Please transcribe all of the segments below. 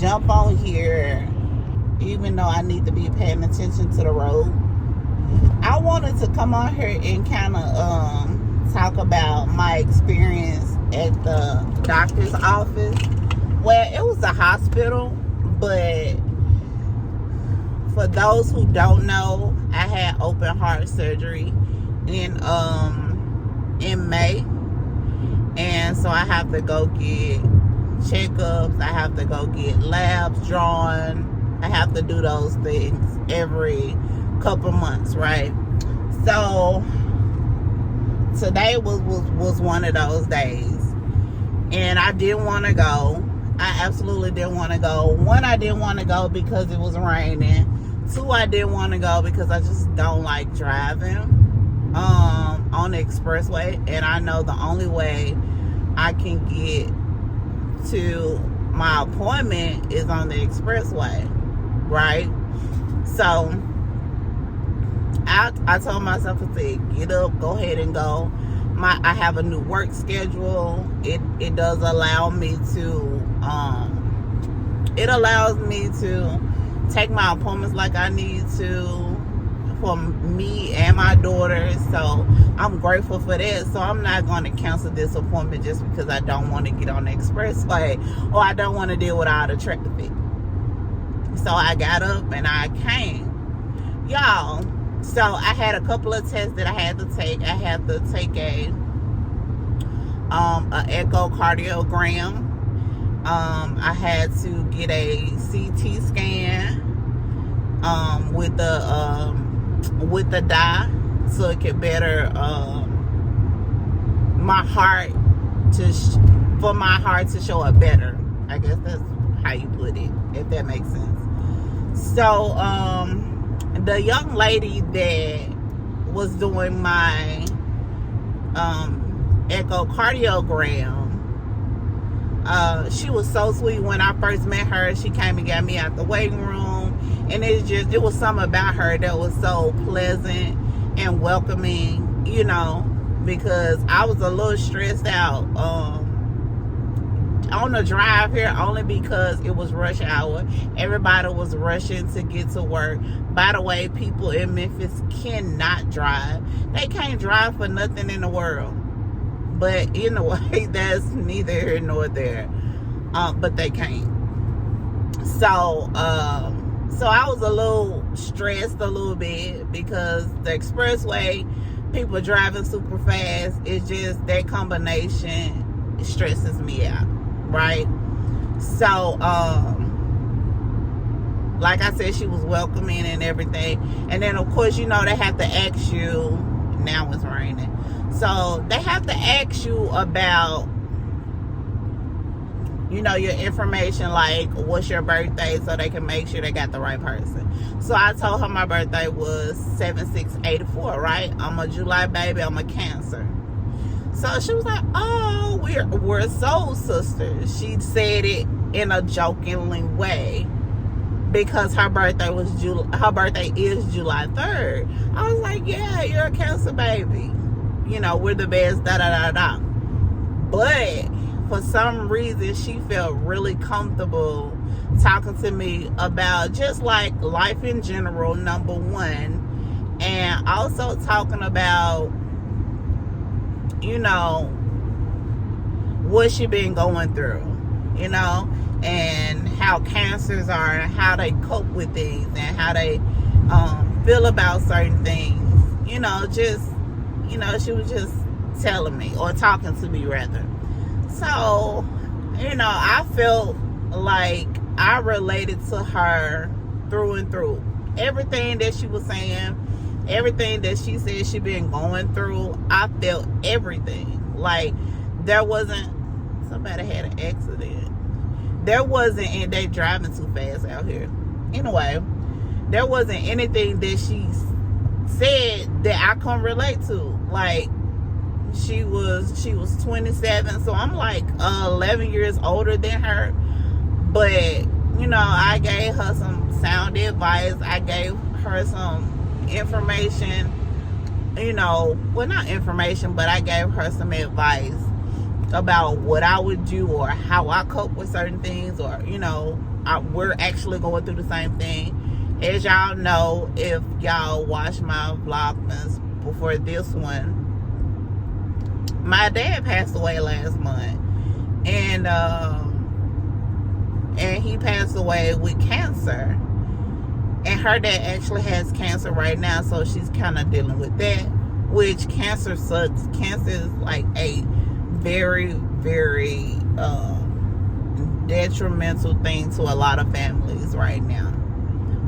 jump on here, even though I need to be paying attention to the road. I wanted to come on here and kind of talk about my experience at the doctor's office. Well, it was a hospital, but for those who don't know, I had open heart surgery in May, and so I have to go get checkups. I have to go get labs drawn. I have to do those things every couple months, right? So today was one of those days, and I didn't want to go. I absolutely didn't want to go. One, I didn't want to go because it was raining. Two, I didn't want to go because I just don't like driving on the expressway, and I know the only way I can get to my appointment is on the expressway, right? So I told myself, I said, get up, go ahead and go. I have a new work schedule. It does allow me to it allows me to take my appointments like I need to for me and my daughter. So I'm grateful for that. So I'm not going to cancel this appointment just because I don't want to get on the expressway or I don't want to deal with all the traffic. So I got up and I came, y'all. So I had a couple of tests that I had to take. I had to take a echocardiogram. I had to get a CT scan with the dye so it could better my heart for my heart to show up better. I guess that's how you put it, if that makes sense. So the young lady that was doing my echocardiogram, she was so sweet. When I first met her, she came and got me out the waiting room, and it was something about her that was so pleasant and welcoming, you know, because I was a little stressed out on the drive here, only because it was rush hour. Everybody was rushing to get to work. By the way, people in Memphis cannot drive. They can't drive for nothing in the world. But in a way, that's neither here nor there. But they can't. So I was a little stressed a little bit because the expressway, people driving super fast, it's just that combination stresses me out, right? So like I said, she was welcoming and everything. And then of course, you know, they have to ask you, now it's raining, so they have to ask you about, you know, your information, like what's your birthday, so they can make sure they got the right person. So I told her my birthday was 7684, right? I'm a July baby, I'm a Cancer. So she was like, oh, we're soul sisters. She said it in a jokingly way because her birthday is July 3rd. I was like, yeah, you're a Cancer baby. You know, we're the best, da da da da. But for some reason, she felt really comfortable talking to me about just like life in general, number one, and also talking about, you know, what she been going through, you know, and how cancers are and how they cope with things and how they feel about certain things. You know, just, you know, she was just telling me, or talking to me rather. So, you know, I felt like I related to her through and through. Everything that she was saying, everything that she said she been going through, I felt everything. Like, there wasn't, somebody had an accident. There wasn't, and they driving too fast out here. Anyway, there wasn't anything that she said that I couldn't relate to. Like, she was 27, so I'm like 11 years older than her. But, you know, I gave her some sound advice. I gave her some information, you know, well, not information, but I gave her some advice. about what I would do or how I cope with certain things, or we're actually going through the same thing. As y'all know, if y'all watch my Vlogmas before this one, my dad passed away last month, and he passed away with cancer. And her dad actually has cancer right now, so she's kind of dealing with that, which cancer sucks. Cancer is like a very, very detrimental thing to a lot of families right now,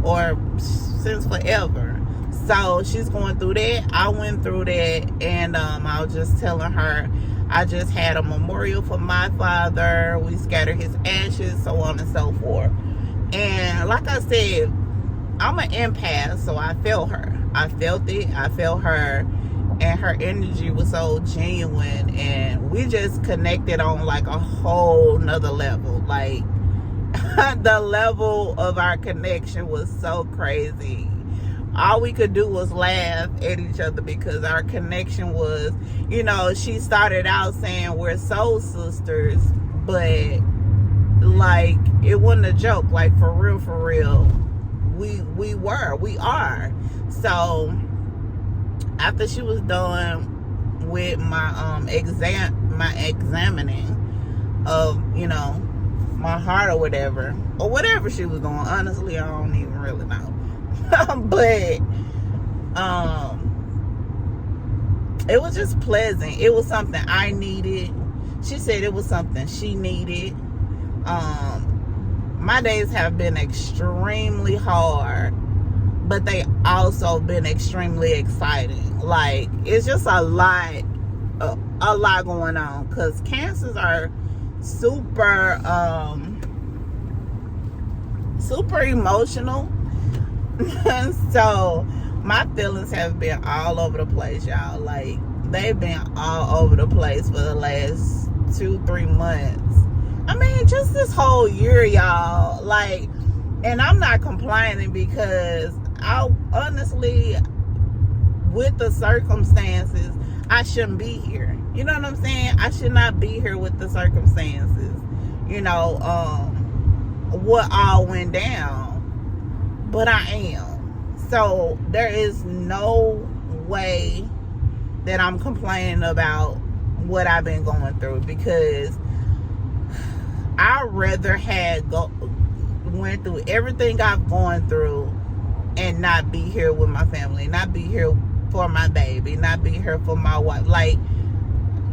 or since forever. So she's going through that. I went through that, and I was just telling her, I just had a memorial for my father. We scattered his ashes, so on and so forth. And like I said, I'm an empath, so I felt her. I felt it. I felt her, and her energy was so genuine, and we just connected on like a whole nother level. Like the level of our connection was so crazy. All we could do was laugh at each other because our connection was, she started out saying we're soul sisters, but like it wasn't a joke. Like for real. We are. So after she was done with my examining of my heart or whatever she was doing, honestly I don't even really know. But it was just pleasant. It was something I needed. She said it was something she needed. My days have been extremely hard, but they also been extremely exciting. Like it's just a lot going on, because cancers are super emotional. So my feelings have been all over the place, y'all. Like they've been all over the place for the last 2-3 months. I mean, just this whole year, y'all. Like, and I'm not complaining, because I honestly, with the circumstances, I shouldn't be here. You know what I'm saying? I should not be here with the circumstances. What all went down, but I am. So there is no way that I'm complaining about what I've been going through, because I'd rather went through everything I've gone through and not be here with my family, not be here for my baby, not be here for my wife. Like,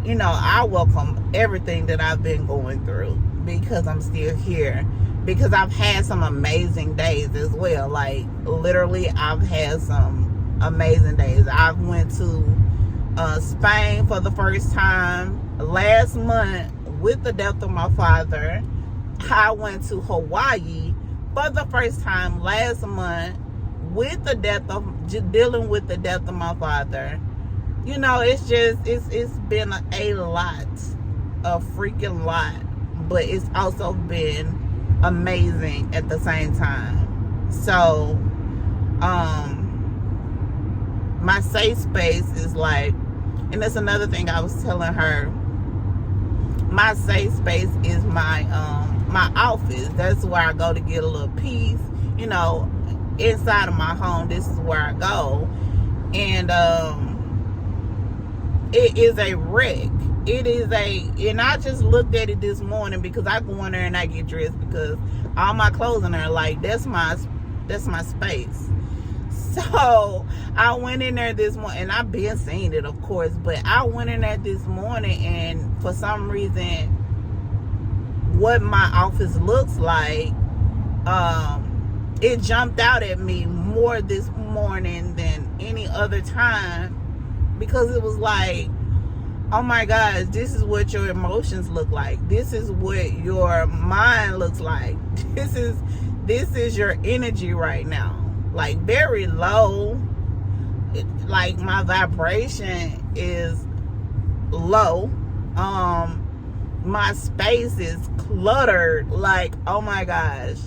I welcome everything that I've been going through, because I'm still here, because I've had some amazing days as well. Like literally I've had some amazing days. I went to Spain for the first time last month with the death of my father. I went to Hawaii for the first time last month with the dealing with the death of my father. It's been a lot, a freaking lot, but it's also been amazing at the same time. So my safe space is like, and that's another thing I was telling her, my safe space is my office. That's where I go to get a little peace. Inside of my home, this is where I go. And it is a wreck. And I just looked at it this morning, because I go in there and I get dressed, because all my clothes in there, like that's my space. So I went in there this morning, and I've been seeing it, of course, but I went in there this morning, and for some reason, what my office looks like, it jumped out at me more this morning than any other time, because it was like, oh my gosh, this is what your emotions look like. This is what your mind looks like. This is your energy right now. Like very low. Like my vibration is low. My space is cluttered. Like, oh my gosh.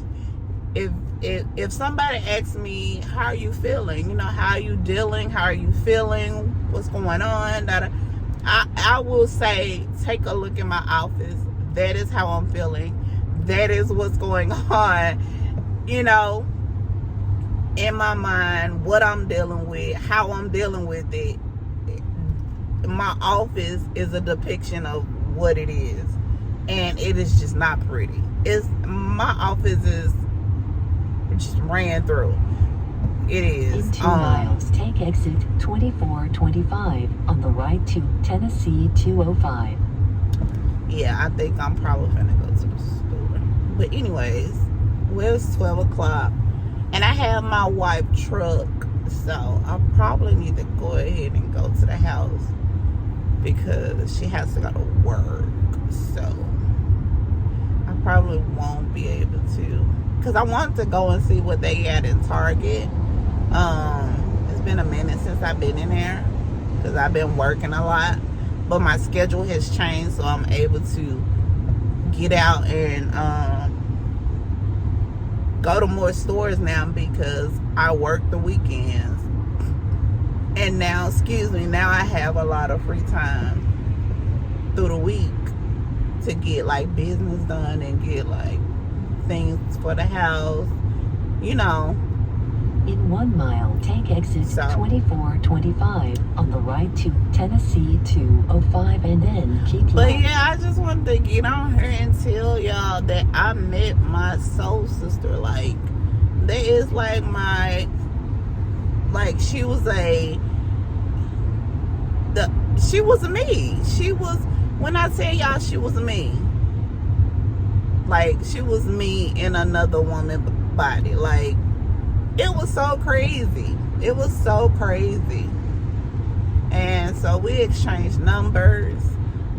If somebody asks me, how are you feeling? How are you dealing? How are you feeling? What's going on? I will say, take a look at my office. That is how I'm feeling. That is what's going on, you know, in my mind, what I'm dealing with, how I'm dealing with it. My office is a depiction of what it is, and it is just not pretty. My office is just ran through. It is. In 2 miles, take exit 2425 on the right to Tennessee 205. Yeah, I think I'm probably gonna go to the store. But anyways, well, it's 12 o'clock, and I have my wife truck, so I probably need to go ahead and go to the house because she has to go to work. So I probably won't be able to, because I want to go and see what they got in Target. It's been a minute since I've been in there because I've been working a lot, but my schedule has changed, so I'm able to get out and go to more stores now because I work the weekends. And now, now I have a lot of free time through the week to get like business done and get like things for the house, you know. In 1 mile, take exit 2425 on the right to Tennessee 205 and then keep left. But yeah, I just wanted to get on here and tell y'all that I met my soul sister. Like, that is like my, like, she was me. She was, when I tell y'all she was me, like, she was me in another woman's body. Like, it was so crazy. It was so crazy. And so we exchanged numbers.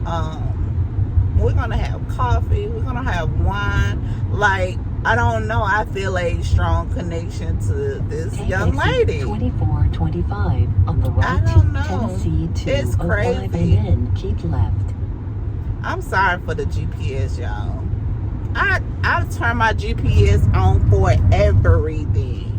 We're gonna have coffee. We're gonna have wine. Like, I don't know. I feel a strong connection to this young lady. 2425 on the right I don't know. to Tennessee 205 It's crazy. and then keep left. I'm sorry for the GPS, y'all. I turn my GPS on for everything.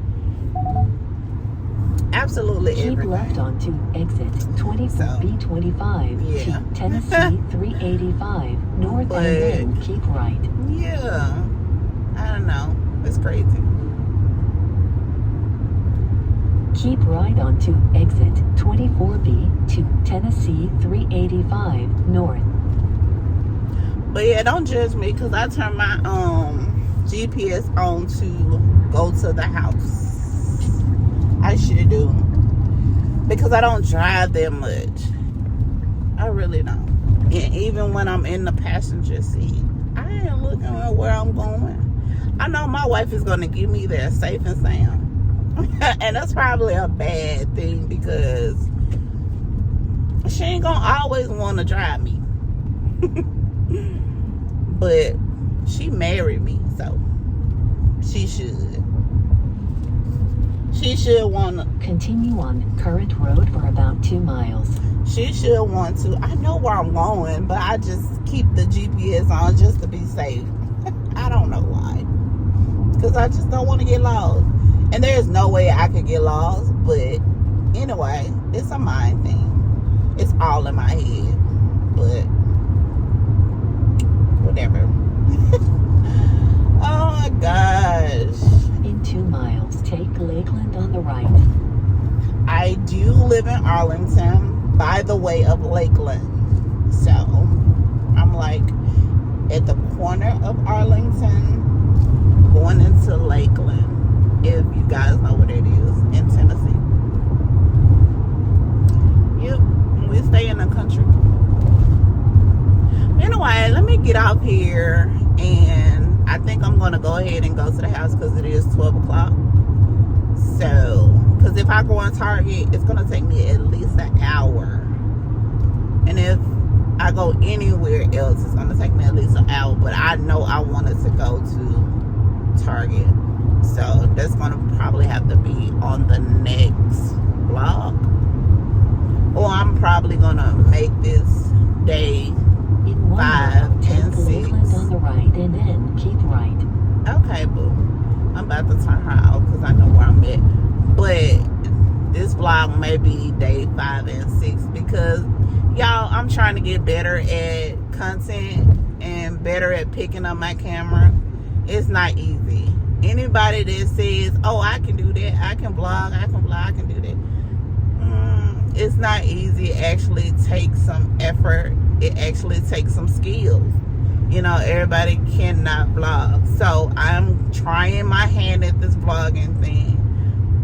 Absolutely keep everything. left onto exit 24B25 to Tennessee 385 north and then keep right. Yeah, I don't know. It's crazy. Keep right onto exit 24B to Tennessee 385 north. But yeah, don't judge me because I turned my GPS on to go to the house. I should do, because I don't drive that much. I really don't. And even when I'm in the passenger seat, I ain't looking at where I'm going. I know my wife is going to get me there safe and sound. And that's probably a bad thing because she ain't going to always want to drive me. But she married me, so she should. She should want to continue on current road for about 2 miles. She should want to. I know where I'm going, but I just keep the GPS on just to be safe. I don't know why. Because I just don't want to get lost. And there's no way I could get lost. But anyway, it's a mind thing. It's all in my head. But whatever. Oh my gosh. In 2 miles, take Lakeland on the right. I do live in Arlington by the way of Lakeland. So I'm like at the corner of Arlington going into Lakeland, if you guys know what it is, in Tennessee. Yep, we stay in the country. Anyway, let me get off here, and I think I'm gonna go ahead and go to the house because it is 12 o'clock. So, because if I go on Target, it's gonna take me at least an hour, and if I go anywhere else, it's gonna take me at least an hour. But I know I wanted to go to Target, so that's gonna probably have to be on the next vlog, or I'm probably gonna make this day 5 and 6. On the right and then keep right. Okay, boo. I'm about to turn her out because I know where I'm at. But this vlog may be day 5 and 6 because Y'all, I'm trying to get better at content and better at picking up my camera. It's not easy. Anybody that says, oh, I can do that, I can vlog, I can do that. It's not easy. It actually takes some effort. It actually takes some skills. You know, everybody cannot vlog. So I'm trying my hand at this vlogging thing.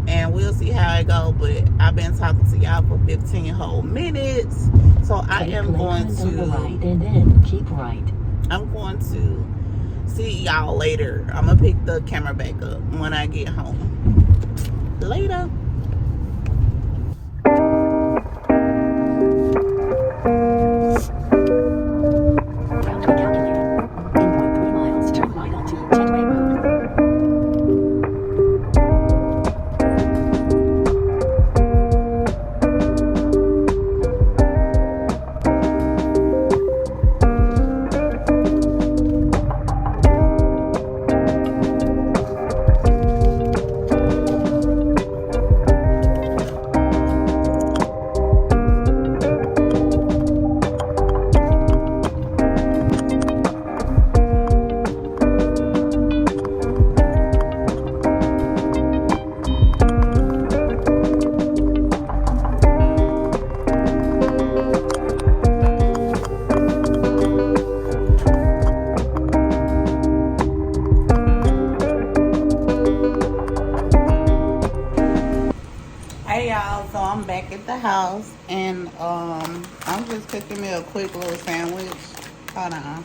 And we'll see how it goes. But I've been talking to y'all for 15 whole minutes. So I am going to... on the right and then keep right. I'm going to see y'all later. I'm going to pick the camera back up when I get home. Later. Hey y'all, so I'm back at the house and I'm just cooking me a quick little sandwich. Hold on.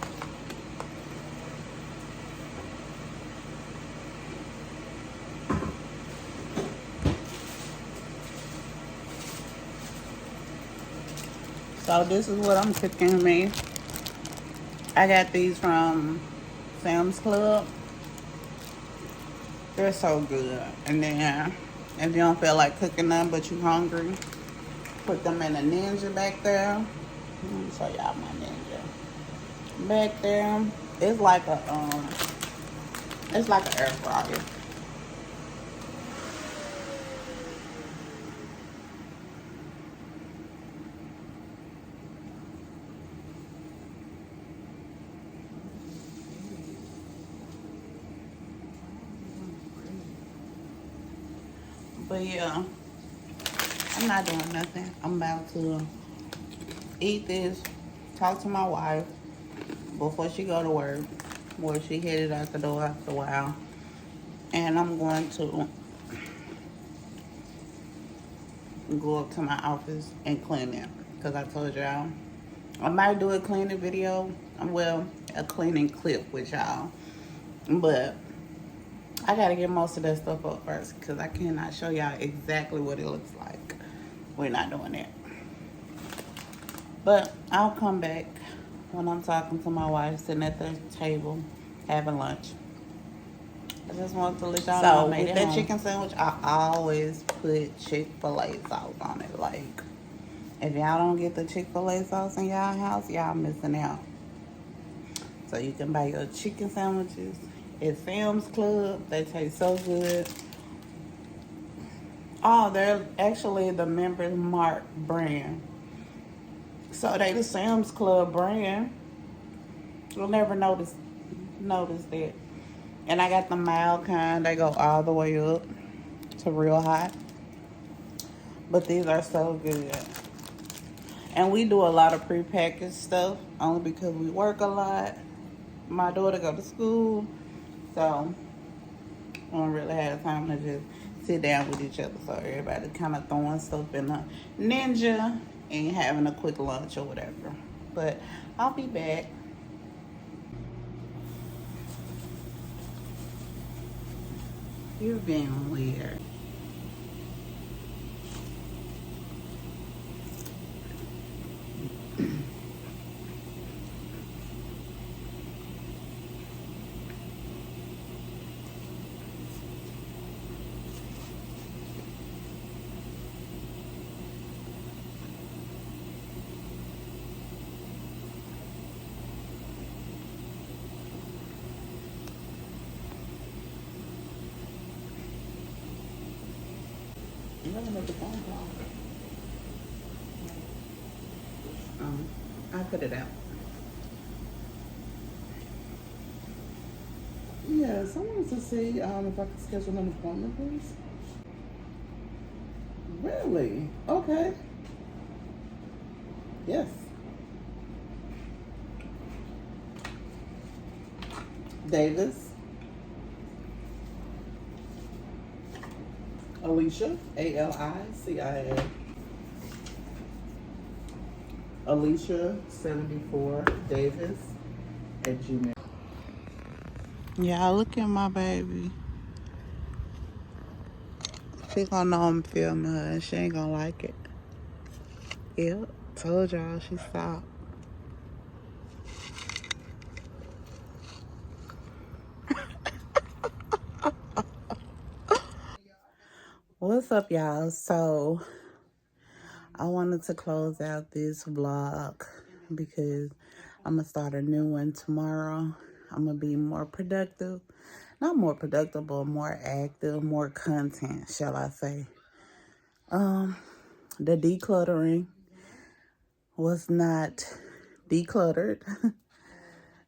So this is what I'm cooking me. I got these from Sam's Club. They're so good. And then if you don't feel like cooking them but you hungry, put them in a Ninja back there. Let me show y'all my Ninja. Back there. It's like a air fryer. But yeah, I'm not doing nothing. I'm about to eat this, talk to my wife before she go to work, where she headed out the door after a while. And I'm going to go up to my office and clean it. Because I told y'all, I might do a cleaning video. Well, a cleaning clip with y'all. But I gotta get most of that stuff up first because I cannot show y'all exactly what it looks like. We're not doing that. But I'll come back when I'm talking to my wife, sitting at the table, having lunch. I just wanted to let y'all know I made that chicken sandwich. I always put Chick-fil-A sauce on it. Like, if y'all don't get the Chick-fil-A sauce in y'all house, y'all missing out. So you can buy your chicken sandwiches at Sam's Club. They taste so good. Oh, they're actually the Members Mark brand. So they the Sam's Club brand. You'll never notice that. And I got the mild kind. They go all the way up to real hot. But these are so good. And we do a lot of prepackaged stuff only because we work a lot. My daughter go to school. So we don't really have time to just sit down with each other. So everybody kind of throwing stuff in a Ninja and having a quick lunch or whatever. But I'll be back. You're being weird. I'm gonna make a phone call. I put it out. Yes, I wanted to see if I could schedule an appointment, please. Really? Okay. Yes. Davis. Alicia. ALICIA. Alicia 74 Davis at Gmail. Yeah, look at my baby. She gonna know I'm filming her and she ain't gonna like it. Yep, told y'all she stopped. What's up, y'all? So I wanted to close out this vlog because I'm gonna start a new one tomorrow. I'm gonna be more productive. Not more productive, but more active, more content, shall I say. The decluttering was not decluttered.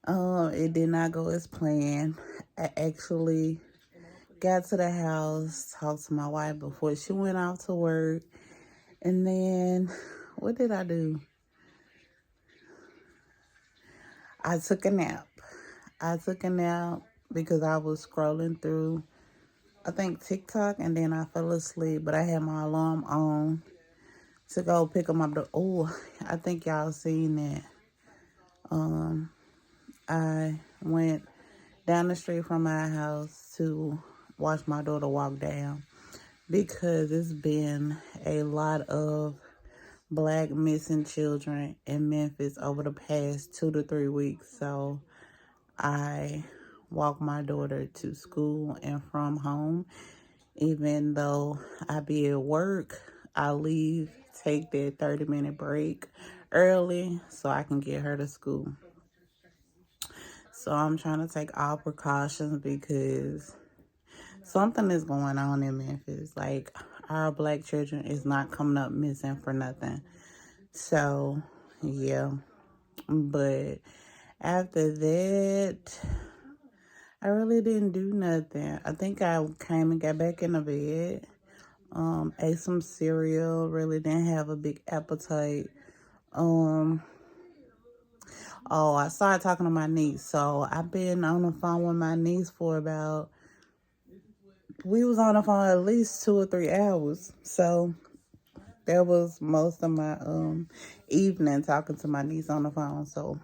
It did not go as planned. I actually got to the house, talked to my wife before she went out to work. And then, what did I do? I took a nap. I took a nap because I was scrolling through, I think, TikTok, and then I fell asleep. But I had my alarm on to go pick up my daughter. Oh, I think y'all seen that. I went down the street from my house to watch my daughter walk down because it's been a lot of Black missing children in Memphis over the past 2 to 3 weeks. So I walk my daughter to school and from home. Even though I be at work, I leave, take that 30-minute break early so I can get her to school. So I'm trying to take all precautions because something is going on in Memphis. Like, our Black children is not coming up missing for nothing. So, yeah. But after that, I really didn't do nothing. I think I came and got back in the bed. Ate some cereal. Really didn't have a big appetite. Oh, I started talking to my niece. So I've been on the phone with my niece for about, we was on the phone at least 2 or 3 hours. So that was most of my evening, talking to my niece on the phone. So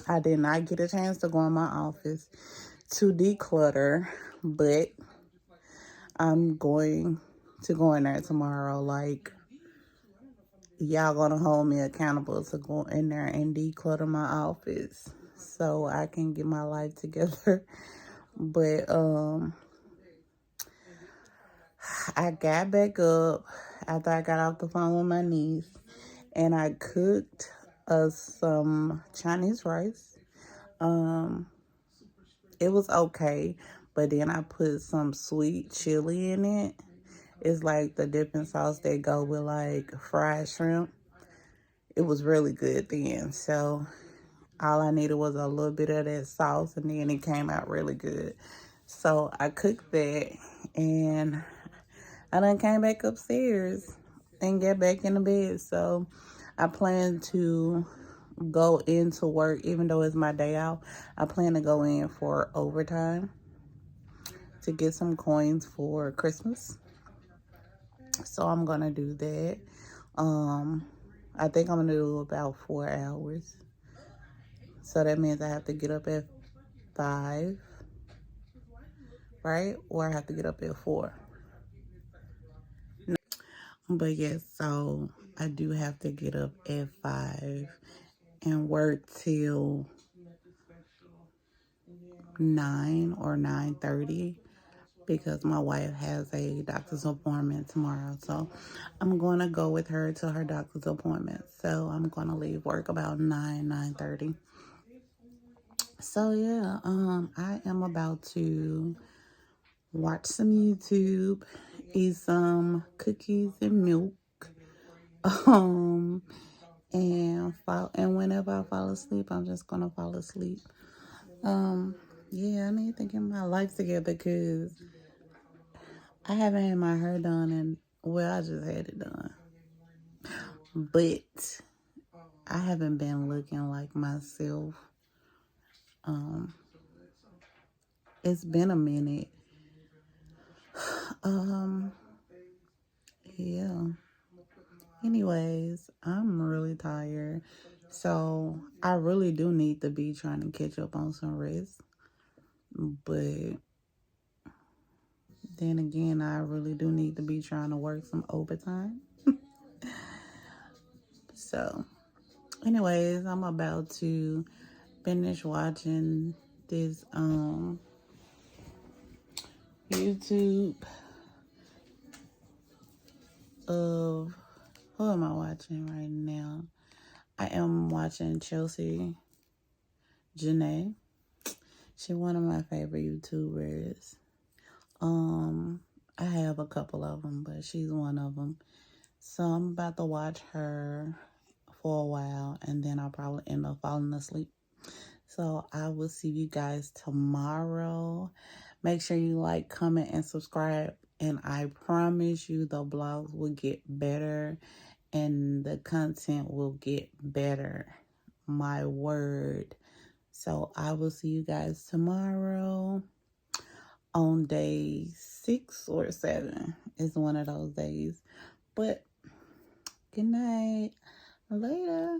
I did not get a chance to go in my office to declutter, but I'm going to go in there tomorrow. Like, y'all gonna hold me accountable to go in there and declutter my office so I can get my life together. But I got back up after I got off the phone with my niece, and I cooked some Chinese rice. It was okay, but then I put some sweet chili in it. It's like the dipping sauce that go with like fried shrimp. It was really good then. So all I needed was a little bit of that sauce, and then it came out really good. So I cooked that, and I done came back upstairs and get back in the bed. So I plan to go into work, even though it's my day out. I plan to go in for overtime to get some coins for Christmas. So I'm gonna do that. I think I'm gonna do about 4 hours. So that means I have to get up at 5, right? Or I have to get up at 4. But yes, so I do have to get up at 5 and work till 9 or 9:30 because my wife has a doctor's appointment tomorrow. So I'm going to go with her to her doctor's appointment. So I'm going to leave work about 9:30. So yeah, I am about to watch some YouTube, eat some cookies and milk, And whenever I fall asleep, I'm just gonna fall asleep. Yeah, I need to get my life together because I haven't had my hair done, and well, I just had it done, but I haven't been looking like myself. It's been a minute. Yeah. Anyways, I'm really tired. So I really do need to be trying to catch up on some rest. But then again, I really do need to be trying to work some overtime. So anyways, I'm about to finish watching this YouTube of who am I watching right now? I am watching Chelsea Janae. She's one of my favorite YouTubers. I have a couple of them, but she's one of them. So I'm about to watch her for a while, and then I'll probably end up falling asleep. So I will see you guys tomorrow. Make sure you like, comment, and subscribe. And I promise you the vlogs will get better and the content will get better. My word. So I will see you guys tomorrow on day 6 or 7. It's one of those days. But good night. Later.